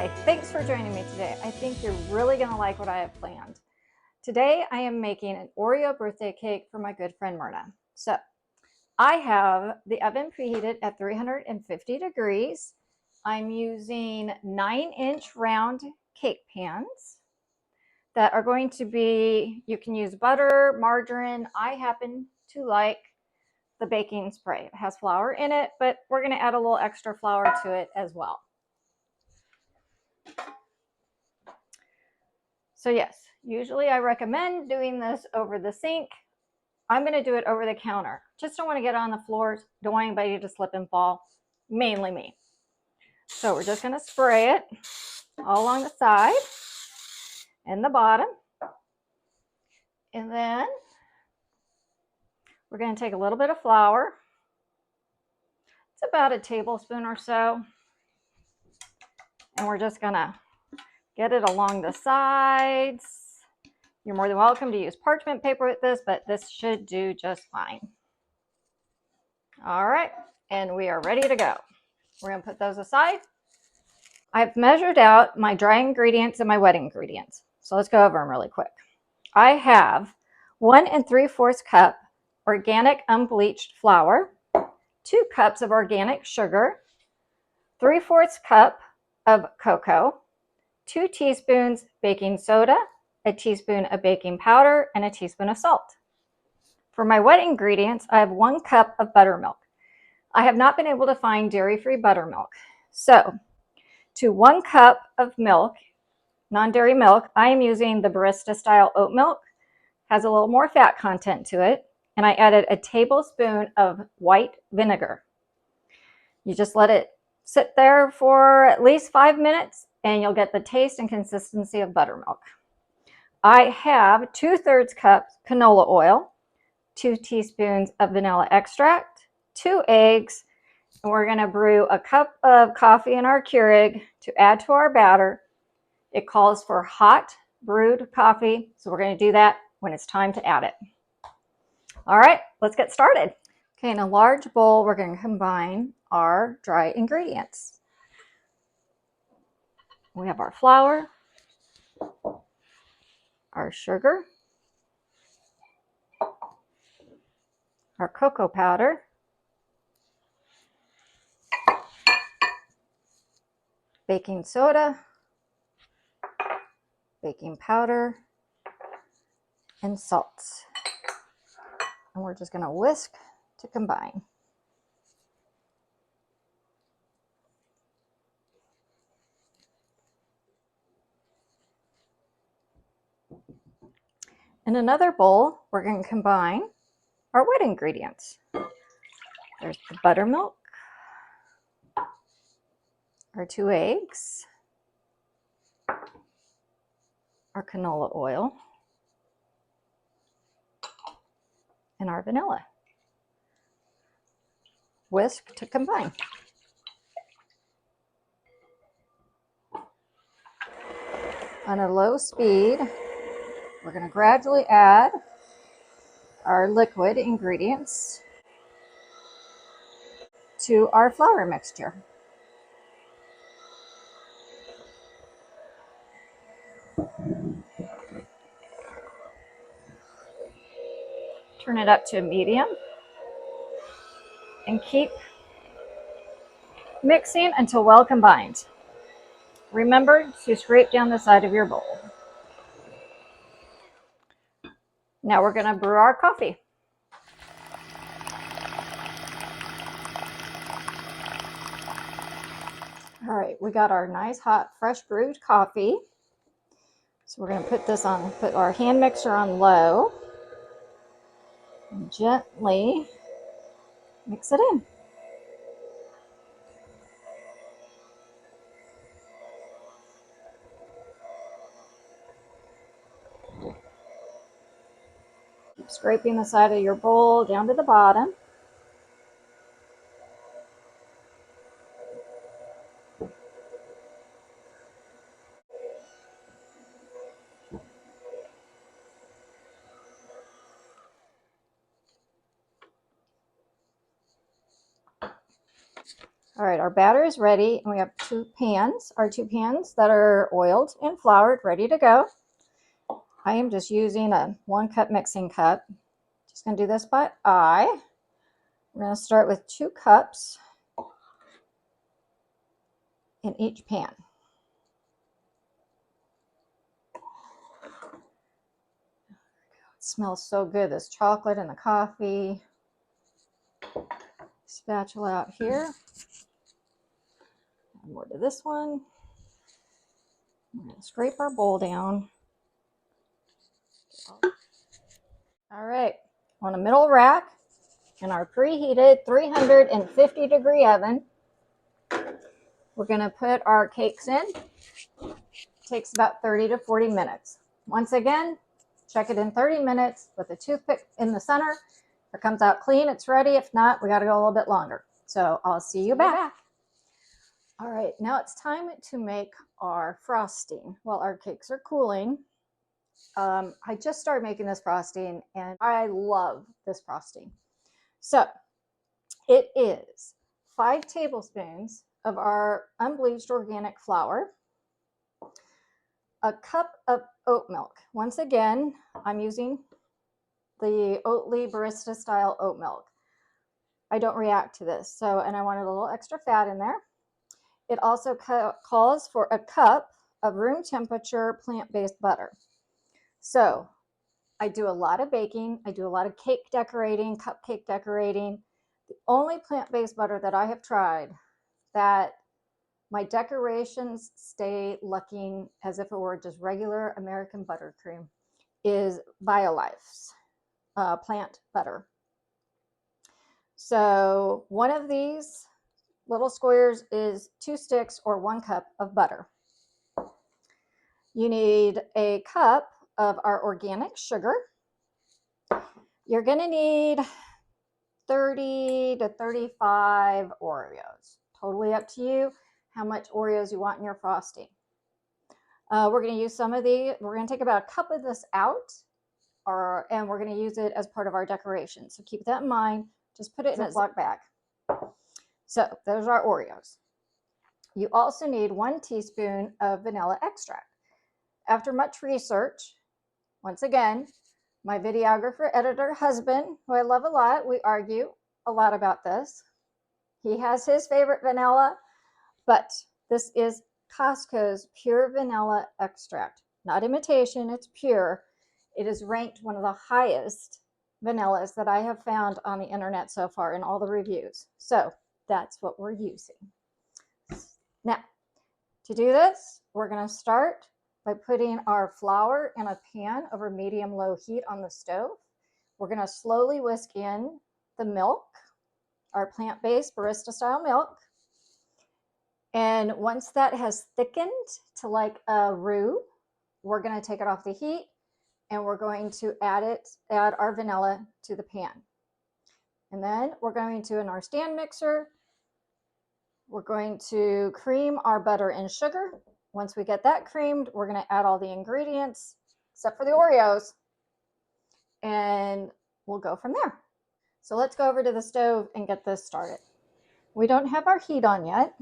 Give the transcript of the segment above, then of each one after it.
Hi, thanks for joining me today. I think you're really going to like what I have planned. Today I am making an Oreo birthday cake for my good friend Myrna. So I have the oven preheated at 350 degrees. I'm using 9-inch round cake pans that are going to be, you can use butter, margarine. I happen to like the baking spray. It has flour in it, but we're going to add a little extra flour to it as well. So yes, usually I recommend doing this over the sink. I'm going to do it over the counter. Just don't want to get on the floors. Don't want anybody to slip and fall. Mainly me. So we're just going to spray it all along the side and the bottom. And then we're going to take a little bit of flour. It's about a tablespoon or so. And we're just going to get it along the sides. You're more than welcome to use parchment paper with this, but this should do just fine. All right, and we are ready to go. We're going to put those aside. I've measured out my dry ingredients and my wet ingredients. So let's go over them really quick. I have 1 3/4 cup organic unbleached flour, 2 cups of organic sugar, 3/4 cup of cocoa, 2 teaspoons baking soda, a teaspoon of baking powder, and a teaspoon of salt. For my wet ingredients, I have 1 cup of buttermilk. I have not been able to find dairy-free buttermilk. So to 1 cup of milk, non-dairy milk, I am using the Barista style oat milk. It has a little more fat content to it. And I added a tablespoon of white vinegar. You just let it sit there for at least 5 minutes and you'll get the taste and consistency of buttermilk. I have 2/3 cups canola oil, 2 teaspoons of vanilla extract, 2 eggs, and we're going to brew a cup of coffee in our Keurig to add to our batter. It calls for hot brewed coffee, so we're going to do that when it's time to add it. All right, let's get started. Okay, in a large bowl, we're going to combine our dry ingredients. We have our flour, our sugar, our cocoa powder, baking soda, baking powder, and salt. And we're just going to whisk to combine. In another bowl, we're going to combine our wet ingredients. There's the buttermilk, our 2 eggs, our canola oil, and our vanilla. Whisk to combine. On a low speed, we're going to gradually add our liquid ingredients to our flour mixture. Turn it up to a medium and keep mixing until well combined. Remember to scrape down the side of your bowl. Now we're going to brew our coffee. All right, we got our nice hot fresh brewed coffee. So we're going to put our hand mixer on low and gently mix it in. Keep scraping the side of your bowl down to the bottom. All right, our batter is ready, and we have our two pans that are oiled and floured, ready to go. I am just using a 1 cup mixing cup. Just going to do this by eye. We're going to start with 2 cups in each pan. It smells so good, this chocolate and the coffee. Spatula out here. Add more to this one. We're going to scrape our bowl down. All right, on a middle rack in our preheated 350-degree oven, we're going to put our cakes in. It takes about 30 to 40 minutes. Once again, check it in 30 minutes with a toothpick in the center. If it comes out clean, it's ready. If not, we got to go a little bit longer. So I'll see you back. All right, now it's time to make our frosting while our cakes are cooling. I just started making this frosting, and I love this frosting. So it is 5 tablespoons of our unbleached organic flour, a cup of oat milk. Once again, I'm using the Oatley Barista style oat milk. I don't react to this, and I wanted a little extra fat in there. It also calls for a cup of room temperature plant-based butter. So I do a lot of baking. I do a lot of cake decorating, cupcake decorating. The only plant-based butter that I have tried that my decorations stay looking as if it were just regular American buttercream is Violife's plant butter. So one of these little squares is 2 sticks or 1 cup of butter. You need a cup of our organic sugar. You're going to need 30 to 35 Oreos. Totally up to you how much Oreos you want in your frosting. We're going to use some of the, we're going to take about a cup of this out, and we're going to use it as part of our decoration. So keep that in mind. Just put it in a Ziploc bag. So those are Oreos. You also need 1 teaspoon of vanilla extract. After much research, once again, my videographer, editor, husband, who I love a lot, we argue a lot about this. He has his favorite vanilla, but this is Costco's pure vanilla extract. Not imitation, it's pure. It is ranked one of the highest vanillas that I have found on the internet so far in all the reviews. So that's what we're using. Now, to do this, we're going to start by putting our flour in a pan over medium-low heat on the stove. We're going to slowly whisk in the milk, our plant-based barista-style milk. And once that has thickened to like a roux, we're going to take it off the heat, and we're going to add our vanilla to the pan. And then we're going to, in our stand mixer, we're going to cream our butter and sugar. Once we get that creamed, we're going to add all the ingredients, except for the Oreos, and we'll go from there. So let's go over to the stove and get this started. We don't have our heat on yet.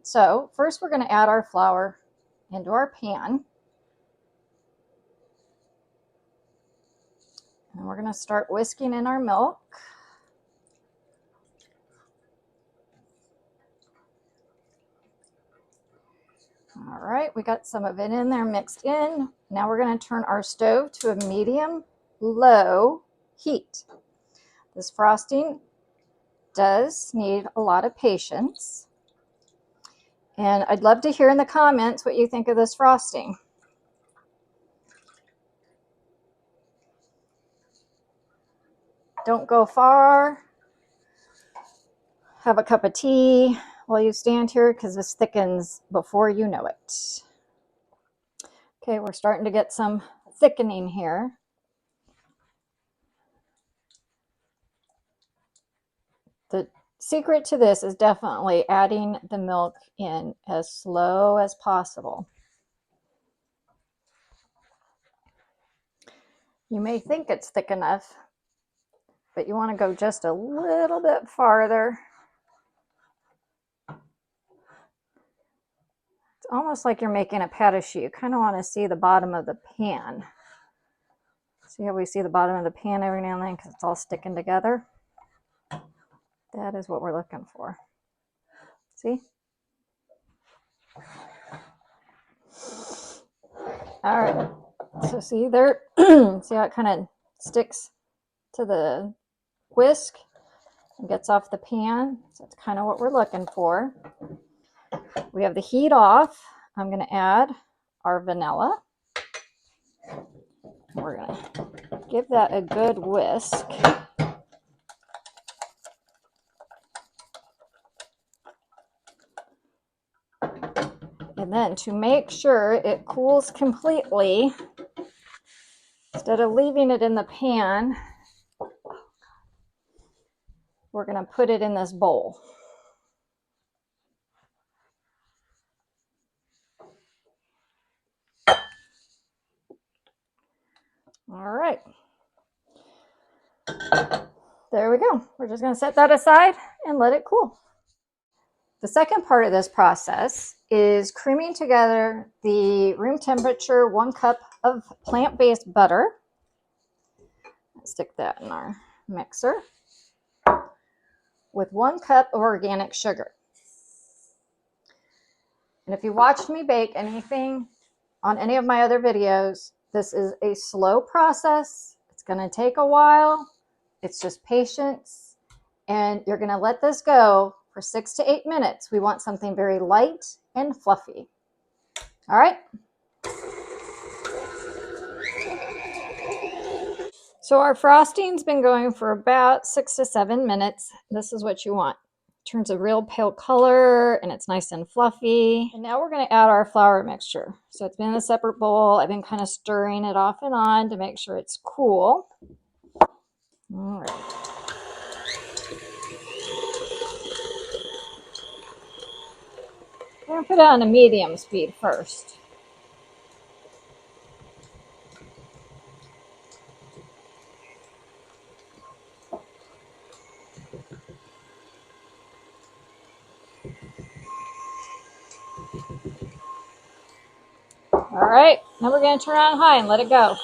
So first we're going to add our flour into our pan. And we're going to start whisking in our milk. All right, we got some of it in there mixed in. Now we're going to turn our stove to a medium-low heat. This frosting does need a lot of patience. And I'd love to hear in the comments what you think of this frosting. Don't go far. Have a cup of tea while you stand here because this thickens before you know it. Okay, we're starting to get some thickening here. The secret to this is definitely adding the milk in as slow as possible. You may think it's thick enough, but you want to go just a little bit farther. almost like you're making a pâte à choux. You kind of want to see the bottom of the pan. See how we see the bottom of the pan every now and then because it's all sticking together? That is what we're looking for. See? All right. So see there? See how it kind of sticks to the whisk and gets off the pan? So that's kind of what we're looking for. We have the heat off. I'm going to add our vanilla. We're going to give that a good whisk. And then to make sure it cools completely, instead of leaving it in the pan, we're going to put it in this bowl. All right. There we go. We're just going to set that aside and let it cool. The second part of this process is creaming together the room temperature 1 cup of plant-based butter. Let's stick that in our mixer with 1 cup of organic sugar. And if you watched me bake anything on any of my other videos, this is a slow process. It's going to take a while. It's just patience. And you're going to let this go for 6 to 8 minutes. We want something very light and fluffy. All right. So our frosting's been going for about 6 to 7 minutes. This is what you want. It turns a real pale color and it's nice and fluffy. And now we're going to add our flour mixture. So it's been in a separate bowl. I've been kind of stirring it off and on to make sure it's cool. All right. I'm going to put it on a medium speed first. All right, now we're going to turn on high and let it go.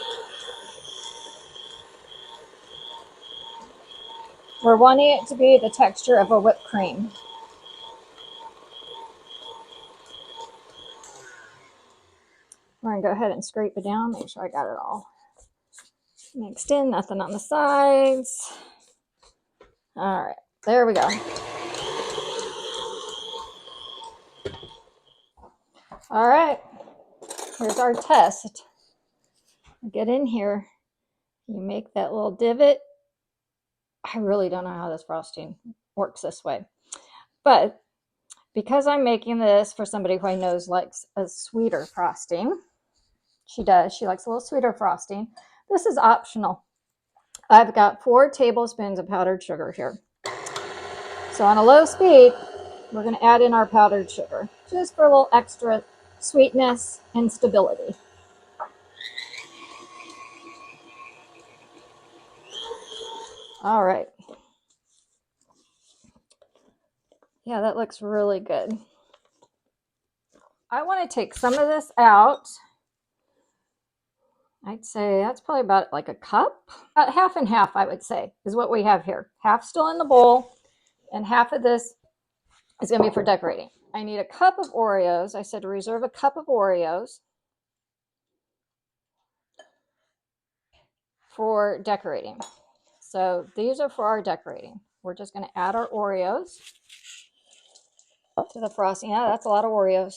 We're wanting it to be the texture of a whipped cream. We're going to go ahead and scrape it down, make sure I got it all mixed in, nothing on the sides. All right, there we go. All right, here's our test. Get in here, you make that little divot. I really don't know how this frosting works this way, but because I'm making this for somebody who I know likes a sweeter frosting, she does, she likes a little sweeter frosting. This is optional. I've got 4 tablespoons of powdered sugar here. So on a low speed, we're going to add in our powdered sugar just for a little extra sweetness and stability. All right. Yeah, that looks really good. I want to take some of this out. I'd say that's probably about like a cup. About half and half, I would say, is what we have here. Half still in the bowl, and half of this is going to be for decorating. I need a cup of Oreos. I said to reserve a cup of Oreos for decorating. So these are for our decorating. We're just going to add our Oreos to the frosting. Yeah, that's a lot of Oreos.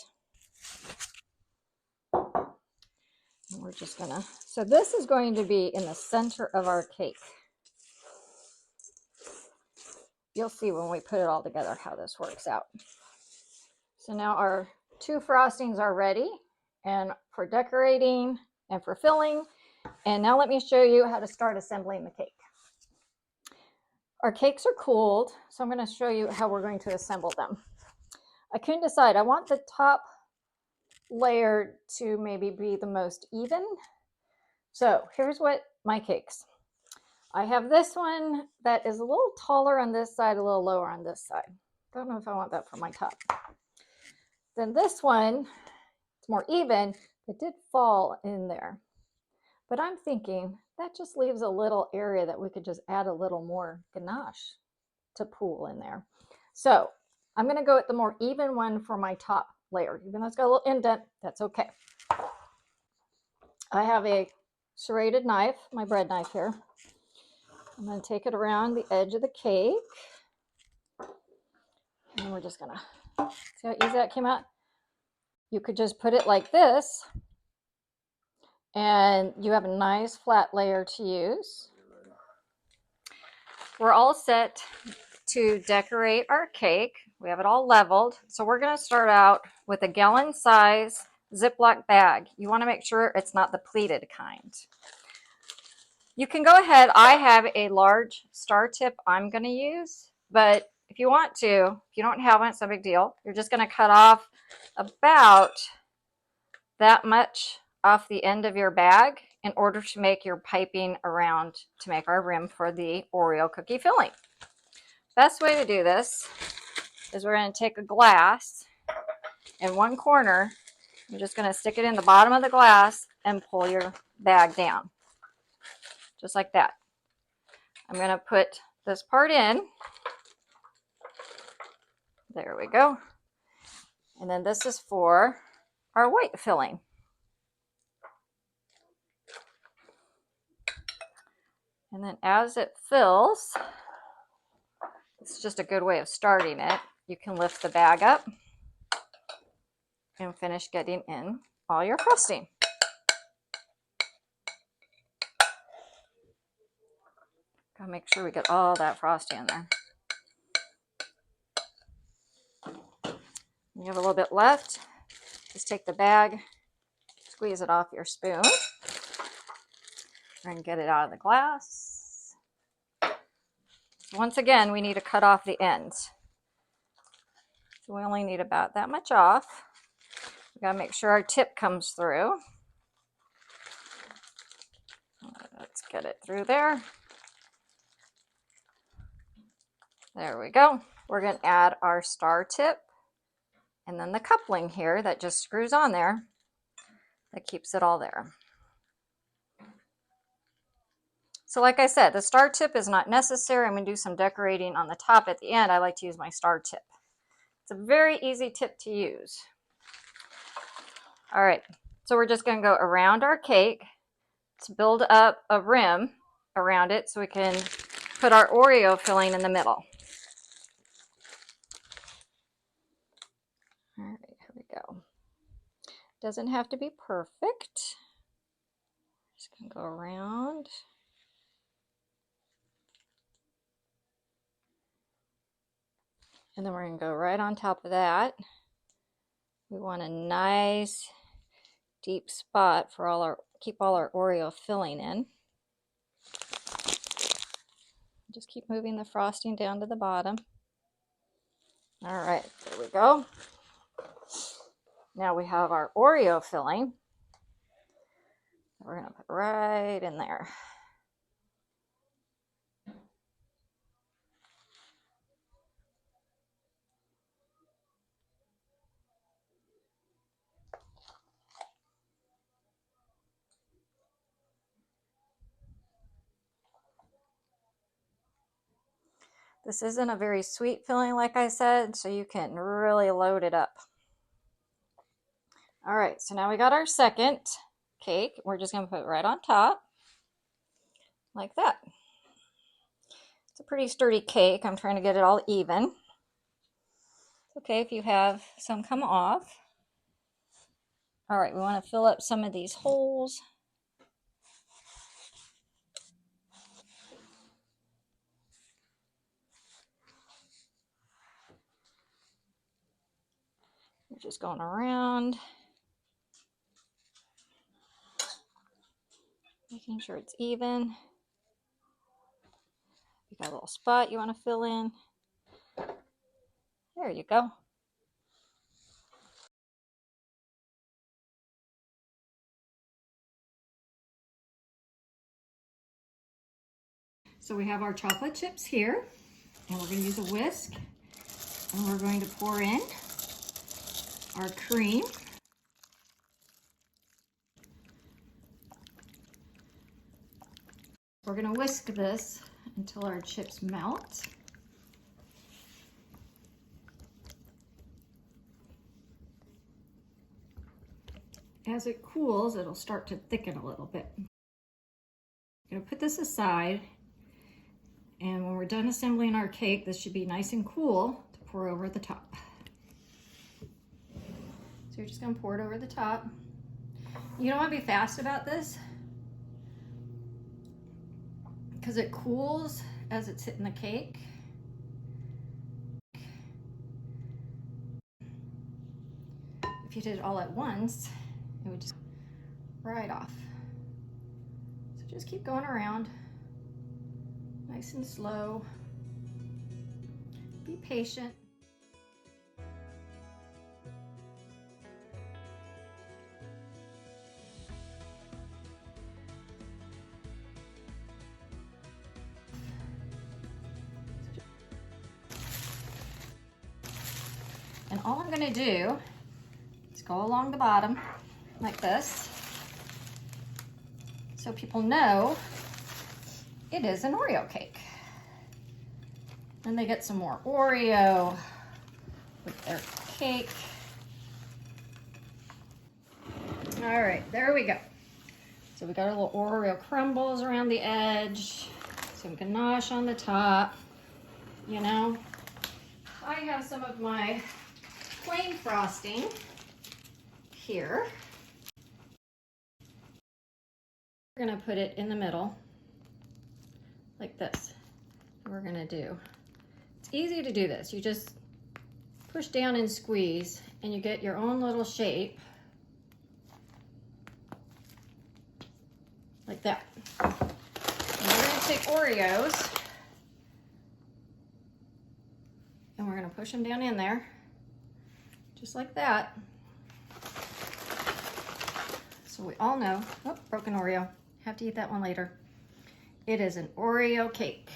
And we're just going to, so this is going to be in the center of our cake. You'll see when we put it all together how this works out. So now our 2 frostings are ready, and for decorating and for filling. And now let me show you how to start assembling the cake. Our cakes are cooled, so I'm going to show you how we're going to assemble them. I couldn't decide. I want the top layer to maybe be the most even. So here's what my cakes. I have this one that is a little taller on this side, a little lower on this side. Don't know if I want that for my top. Then this one more even. It did fall in there. But I'm thinking that just leaves a little area that we could just add a little more ganache to pool in there. So I'm going to go with the more even one for my top layer. Even though it's got a little indent, that's okay. I have a serrated knife, my bread knife here. I'm going to take it around the edge of the cake. And we're just going to, see how easy that came out? You could just put it like this, and you have a nice flat layer to use. We're all set to decorate our cake. We have it all leveled. So we're going to start out with a gallon size Ziploc bag. You want to make sure it's not the pleated kind. You can go ahead. I have a large star tip I'm going to use, but if you want to, if you don't have one, it's no big deal. You're just going to cut off about that much off the end of your bag in order to make your piping around to make our rim for the Oreo cookie filling. Best way to do this is we're going to take a glass in one corner. You're just going to stick it in the bottom of the glass and pull your bag down. Just like that. I'm going to put this part in. There we go. And then this is for our white filling. And then as it fills, it's just a good way of starting it. You can lift the bag up and finish getting in all your frosting. Gotta make sure we get all that frosting in there. You have a little bit left. Just take the bag, squeeze it off your spoon, and get it out of the glass. So once again, we need to cut off the ends. So we only need about that much off. We gotta make sure our tip comes through. Let's get it through there. There we go. We're gonna add our star tip and then the coupling here that just screws on there that keeps it all there. So like I said, the star tip is not necessary. I'm going to do some decorating on the top at the end. I like to use my star tip. It's a very easy tip to use. All right, so we're just going to go around our cake to build up a rim around it so we can put our Oreo filling in the middle. All right, here we go. Doesn't have to be perfect. Just going to go around. And then we're going to go right on top of that. We want a nice deep spot for all our, keep all our Oreo filling in. Just keep moving the frosting down to the bottom. All right, there we go. Now we have our Oreo filling. We're going to put right in there. This isn't a very sweet filling, like I said, so you can really load it up. All right, so now we got our second cake. We're just going to put it right on top, like that. It's a pretty sturdy cake. I'm trying to get it all even. It's okay if you have some come off. All right, we want to fill up some of these holes. We're just going around, making sure it's even. You got a little spot you want to fill in. There you go. So we have our chocolate chips here, and we're going to use a whisk, and we're going to pour in our cream. We're gonna whisk this until our chips melt. As it cools, it'll start to thicken a little bit. I'm gonna put this aside, and when we're done assembling our cake, this should be nice and cool to pour over the top. So you're just gonna pour it over the top. You don't wanna be fast about this because it cools as it's hitting the cake. If you did it all at once, it would just right off. So just keep going around, nice and slow. Be patient. And all I'm gonna do is go along the bottom like this, so people know it is an Oreo cake. Then they get some more Oreo with their cake. All right, there we go. So we got our little Oreo crumbles around the edge, some ganache on the top. You know, I have some of my plain frosting here. We're gonna put it in the middle like this. We're gonna do, it's easy to do this. You just push down and squeeze and you get your own little shape like that. And we're gonna take Oreos and we're gonna push them down in there just like that. So we all know, oh, broken Oreo. Have to eat that one later. It is an Oreo cake.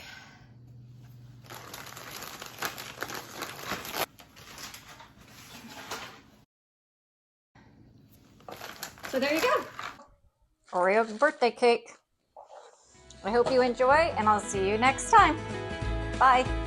So there you go. Oreo birthday cake. I hope you enjoy, and I'll see you next time. Bye.